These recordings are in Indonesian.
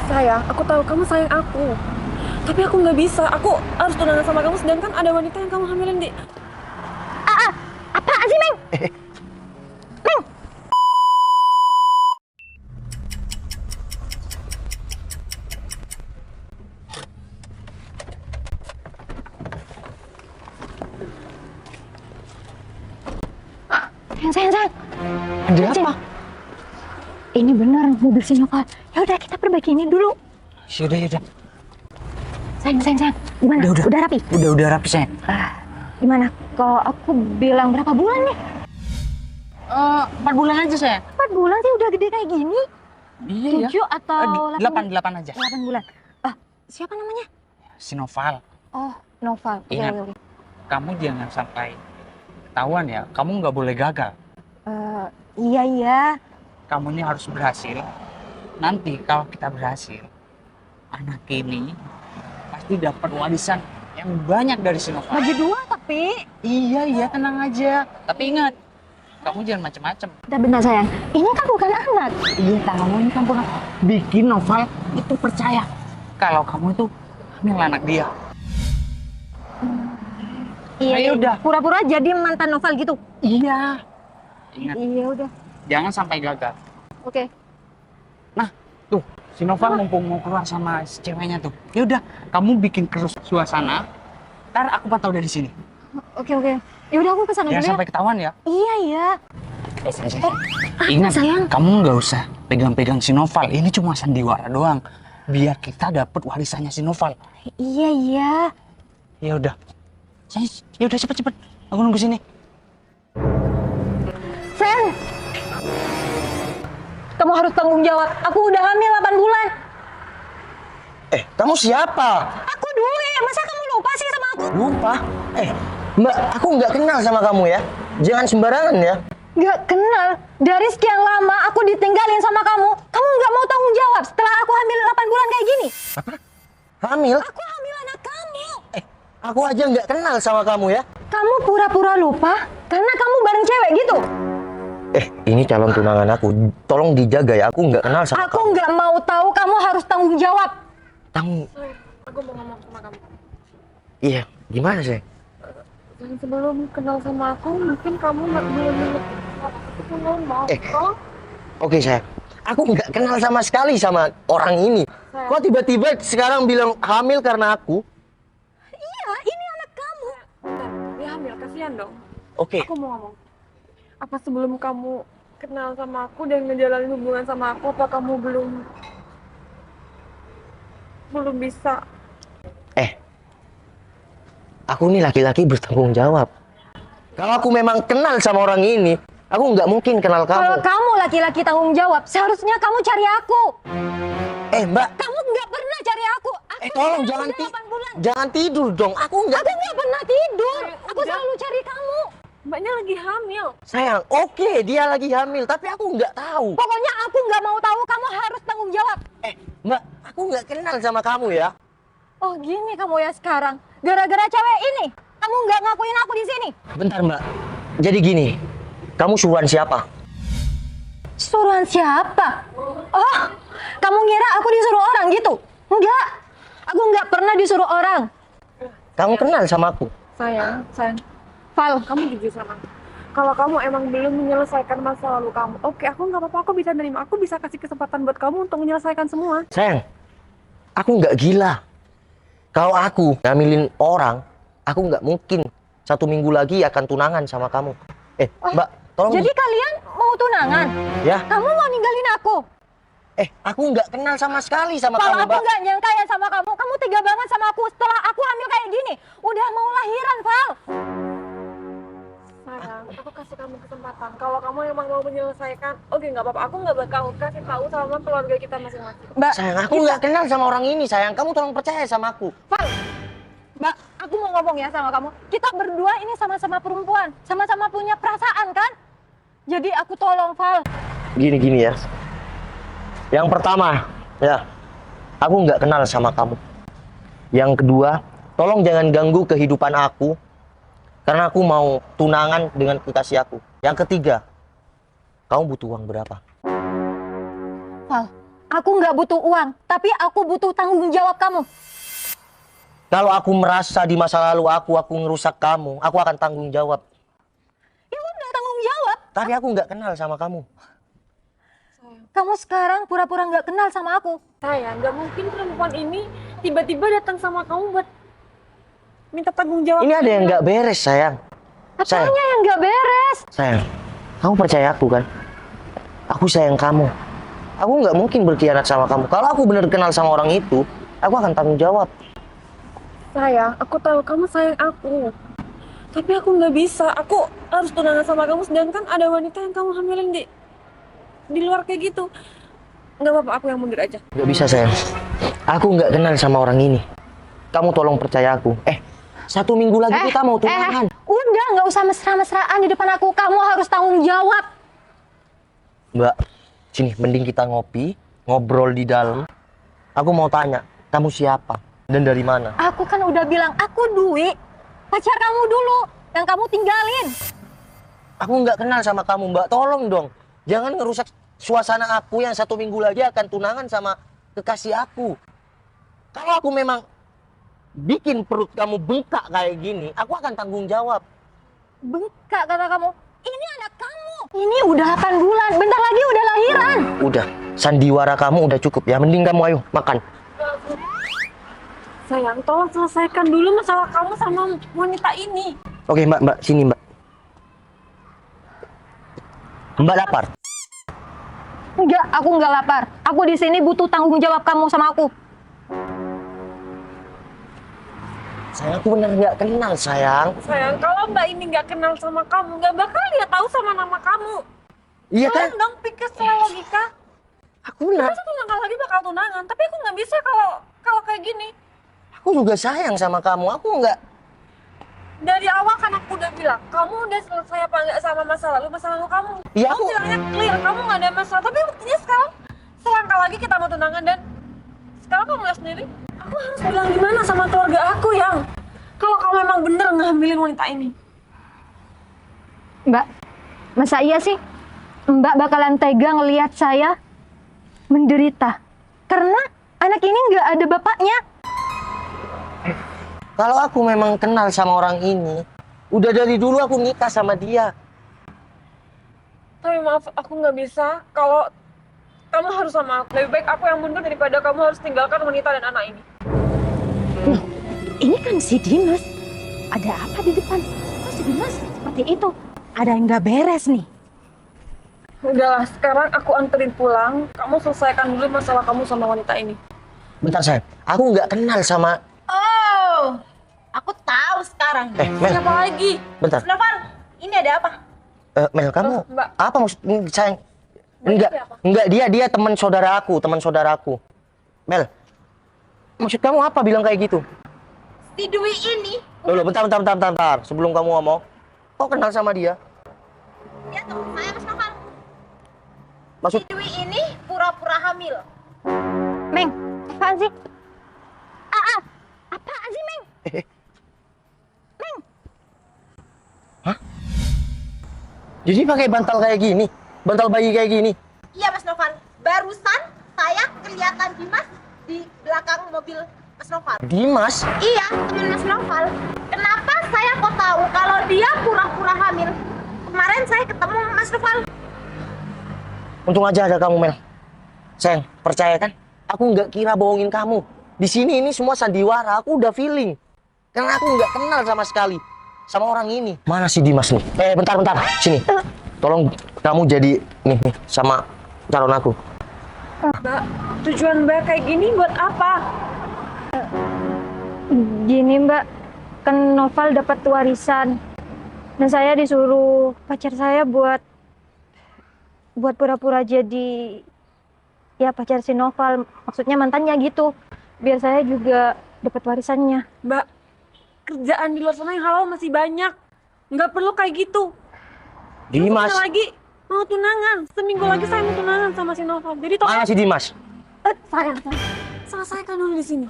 Sayang, aku tahu kamu sayang aku. Tapi aku nggak bisa. Aku harus tunangan sama kamu sedangkan ada wanita yang kamu hamilin di... Apaan sih, Meng? Meng! Sayang. Ada apa? Ini benar mobil si Nova. Ya udah kita perbaiki ini dulu. Yaudah. Sayang. Gimana? Udah rapi? Udah rapi, sayang. Gimana? Kalau aku bilang berapa bulan nih? 4 bulan aja, sayang. 4 bulan sih udah gede kayak gini. Iya. 7 atau 8? 8 aja. 8 bulan. Siapa namanya? Si Noval. Oh, Noval. Ingat. Oke. Kamu jangan sampai ketahuan ya. Kamu nggak boleh gagal. Iya. Kamu ini harus berhasil. Nanti kalau kita berhasil, anak ini pasti dapat warisan yang banyak dari si Noval. Bagi 2 tapi. Iya, tenang aja. Tapi ingat, kamu jangan macem-macem. Bentar sayang. Ini kan bukan anak. Iya, kamu ini kan pernah bikin Noval itu percaya kalau kamu itu hamil anak dia. Iya. Ayo udah. Pura-pura jadi mantan Noval gitu. Iya. Ingat, Iya udah. jangan sampai gagal. Oke. Nah, tuh, si Noval mumpung mau keluar sama si ceweknya tuh. Ya udah, kamu bikin keruh suasana. Ntar aku pantau dari sini. Oke. Ya udah aku kesana Jangan dulu sampai ketahuan ya. Iya. Ingat, sayang. kamu nggak usah pegang-pegang si Noval. Ini cuma sandiwara doang. Biar kita dapat warisannya si Noval. Iya. Ya udah. Ya udah cepet. Aku nunggu sini. Sayang. Kamu harus tanggung jawab. Aku udah hamil 8 bulan. Kamu siapa? Aku Dwi. Masa kamu lupa sih sama aku? Lupa? Mbak, aku nggak kenal sama kamu ya. Jangan sembarangan ya. Gak kenal. Dari sekian lama aku ditinggalin sama kamu. Kamu gak mau tanggung jawab setelah aku hamil 8 bulan kayak gini. Hamil? Aku hamil anak kamu. Aku aja nggak kenal sama kamu ya. Kamu pura-pura lupa karena kamu bareng cewek gitu. Ini calon tunangan aku. Tolong dijaga ya. Aku nggak kenal sama Aku kamu. gak mau tahu, kamu harus tanggung jawab. Aku mau ngomong sama kamu. Iya, gimana sih? Dan sebelum kenal sama aku, mungkin kamu belum mengerti. Aku ngomong. Oke, sayang. Aku nggak kenal sama sekali sama orang ini. Kok tiba-tiba sekarang bilang hamil karena aku? Iya, ini anak kamu. Dia hamil, kasihan dong. Oke. Aku mau ngomong. Apa sebelum kamu kenal sama aku dan ngejalanin hubungan sama aku, apa kamu belum bisa? Aku ini laki-laki bertanggung jawab. Kalau aku memang kenal sama orang ini, aku nggak mungkin kenal Kalau kamu. kamu laki-laki tanggung jawab, seharusnya kamu cari aku. Mbak, Kamu gak pernah cari aku. tolong udah jangan 8 bulan. jangan tidur dong. Aku Aku gak pernah tidur. Aku udah. selalu cari kamu. Mbaknya lagi hamil. sayang. Oke, dia lagi hamil, tapi aku nggak tahu. Pokoknya aku nggak mau tahu, kamu harus tanggung jawab. Mbak, aku nggak kenal sama kamu ya. Oh gini kamu ya sekarang. Gara-gara cewek ini, kamu nggak ngakuin aku di sini. Bentar, Mbak. Jadi gini, kamu suruhan siapa? Suruhan siapa? Oh, kamu ngira aku disuruh orang gitu? Enggak. Aku nggak pernah disuruh orang. Kamu kenal sama aku? Sayang. Val, Kamu jujur sama aku. Kalau kamu emang belum menyelesaikan masa lalu kamu, oke, aku nggak apa-apa, aku bisa nerima. Aku bisa kasih kesempatan buat kamu untuk menyelesaikan semua. Sayang, aku nggak gila. Kalau aku ngambilin orang, aku nggak mungkin 1 minggu lagi akan tunangan sama kamu. Mbak, tolong. jadi kalian mau tunangan? Ya, Kamu mau ninggalin aku? aku nggak kenal sama sekali sama Val, kamu, aku Mbak. nggak nyangka ya sama kamu. Kamu tega banget sama aku setelah aku hamil kayak gini. Udah mau lahiran, Val. Sayang, aku kasih kamu kesempatan. Kalau kamu emang mau menyelesaikan, oke, nggak apa-apa. Aku nggak bakal kasih tahu sama keluarga kita masing-masing. Mbak, Sayang, aku nggak kenal sama orang ini, sayang. Kamu tolong percaya sama aku. Val, Mbak, aku mau ngomong ya sama kamu. Kita berdua ini sama-sama perempuan, sama-sama punya perasaan kan? Jadi aku tolong, Val. Gini ya. Yang pertama, ya, aku nggak kenal sama kamu. Yang kedua, tolong jangan ganggu kehidupan aku, karena aku mau tunangan dengan kekasih aku. Yang ketiga, kamu butuh uang berapa? Val, Aku nggak butuh uang, tapi aku butuh tanggung jawab kamu. Kalau aku merasa di masa lalu aku ngerusak kamu, aku akan tanggung jawab. Ya udah, tanggung jawab. Tapi aku nggak kenal sama kamu. Kamu sekarang pura-pura nggak kenal sama aku. Sayang, nggak mungkin perempuan ini tiba-tiba datang sama kamu buat minta tanggung jawab. Ini ada yang nggak beres, sayang. Sayang, Apanya yang nggak beres? sayang, kamu percaya aku kan? Aku sayang kamu. Aku nggak mungkin berkhianat sama kamu. Kalau aku bener kenal sama orang itu, aku akan tanggung jawab. Sayang, aku tahu kamu sayang aku. Tapi aku nggak bisa. Aku harus tunangan sama kamu, sedangkan ada wanita yang kamu hamilin di luar kayak gitu. Nggak apa-apa, aku yang mundur aja. Nggak bisa, sayang. Aku nggak kenal sama orang ini. Kamu tolong percaya aku. 1 minggu lagi kita mau tunangan. Udah, nggak usah mesra-mesraan di depan aku. Kamu harus tanggung jawab. Mbak, sini, mending kita ngopi, ngobrol di dalam. Aku mau tanya, kamu siapa dan dari mana? Aku kan udah bilang, aku Dwi, pacar kamu dulu, yang kamu tinggalin. Aku nggak kenal sama kamu, Mbak. Tolong dong, jangan ngerusak suasana aku yang 1 minggu lagi akan tunangan sama kekasih aku. Kalau aku memang bikin perut kamu bengkak kayak gini, aku akan tanggung jawab. Bengkak kata kamu. Ini anak kamu. Ini udah 8 bulan, bentar lagi udah lahiran. Udah, sandiwara kamu udah cukup ya. Mending kamu ayo makan. Sayang, tolong selesaikan dulu masalah kamu sama wanita ini. Oke, Mbak, sini, Mbak. Mbak lapar? Enggak, aku enggak lapar. Aku di sini butuh tanggung jawab kamu sama aku. Sayang, aku bener nggak kenal, sayang. Sayang, kalau Mbak ini nggak kenal sama kamu, nggak bakal dia tahu sama nama kamu. Iya kan? Tolong dong pikir secara logika. Aku bener. Kita 1 langkah lagi bakal tunangan, tapi aku nggak bisa kalau kayak gini. Aku juga sayang sama kamu. Aku nggak. Dari awal kan aku udah bilang, kamu udah selesai apa nggak sama masa lalu kamu. Iya, Kamu bilangnya clear, kamu nggak ada masalah. Tapi buktinya sekarang, selangkah lagi kita mau tunangan dan sekarang kamu lihat sendiri. Aku harus bilang gimana sama keluarga aku yang kalau kamu memang bener ngambilin wanita ini. Mbak, masa iya sih Mbak bakalan tega ngelihat saya menderita karena anak ini nggak ada bapaknya? Kalau aku memang kenal sama orang ini, udah dari dulu aku nikah sama dia. Tapi maaf, aku nggak bisa. Kalau kamu harus sama aku. Lebih baik aku yang mundur daripada kamu harus tinggalkan wanita dan anak ini. Ini kan si Dimas. Ada apa di depan? Kok si Dimas seperti itu? Ada yang nggak beres nih. Udahlah, sekarang aku anterin pulang. Kamu selesaikan dulu masalah kamu sama wanita ini. Bentar, sayang. Aku nggak kenal sama... Oh, aku tahu sekarang. Mel, Siapa lagi? bentar. Novan, ini ada apa? Mel, kamu Mbak. apa maksud sayang? Mbak siapa? Enggak, dia teman saudaraku. Mel, maksud kamu apa bilang kayak gitu? Si Dwi ini, Loh, bentar. Sebelum kamu ngomong, kok kenal sama dia? dia teman saya Mas Novan. Maksud, Si Dwi ini pura-pura hamil. Meng, apaan sih? Apaan sih, Meng? jadi pakai bantal kayak gini, bantal bayi kayak gini. Iya Mas Novan, barusan saya kelihatan Dimas di belakang mobil Mas Novan. Dimas, Iya, teman Mas Novan. Kenapa saya kok tahu kalau dia pura-pura hamil? Kemarin saya ketemu Mas Novan. untung aja ada kamu, Mel. Sayang, percaya kan? Aku nggak kira bohongin kamu. Di sini ini semua sandiwara, aku udah feeling. Karena aku nggak kenal sama sekali sama orang ini. Mana si Dimas nih? Bentar. Sini. Tolong kamu jadi nih sama calon aku. Mbak, tujuan Mbak kayak gini buat apa? Gini Mbak, kan Noval dapat warisan dan saya disuruh pacar saya buat pura-pura jadi ya pacar si Noval, maksudnya mantannya gitu, biar saya juga dapat warisannya. Mbak, kerjaan di luar sana yang halal masih banyak. Nggak perlu kayak gitu. Dimas, Sebentar lagi mau tunangan. Seminggu lagi saya mau tunangan sama si Noval. Jadi tolong mana si Dimas? Sayang. selesaikan dulu di sini.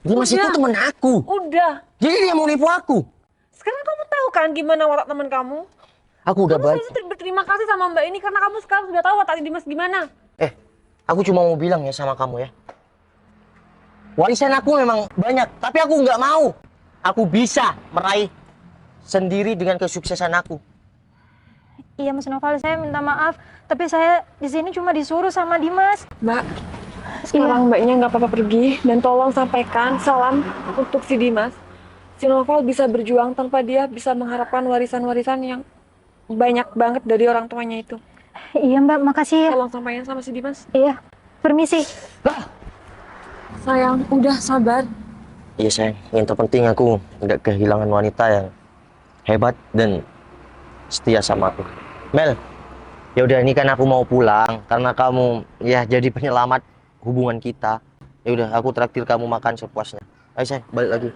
Dimas itu Udah. temen aku. Udah. Jadi dia mau nipu aku. Sekarang kamu tahu kan gimana watak teman kamu? Aku udah Kamu baik. harus berterima kasih sama Mbak ini karena kamu sekarang sudah tahu watak Dimas gimana. aku cuma mau bilang ya sama kamu ya. Warisan aku memang banyak, tapi aku nggak mau. Aku bisa meraih sendiri dengan kesuksesan aku. Iya Mas Noval, saya minta maaf, tapi saya di sini cuma disuruh sama Dimas. Mbak, sekarang mbaknya nggak apa-apa pergi dan tolong sampaikan salam untuk si Dimas. Si Noval bisa berjuang tanpa dia bisa mengharapkan warisan-warisan yang banyak banget dari orang tuanya itu. Iya Mbak, makasih ya. Tolong sampaikan sama si Dimas. Iya, permisi. Sayang, udah sabar. Iya sayang, yang terpenting aku nggak kehilangan wanita yang hebat dan setia sama aku. Mel, ya udah ini kan aku mau pulang karena kamu ya jadi penyelamat hubungan kita. Ya udah aku traktir kamu makan sepuasnya. Ayo sayang, balik lagi.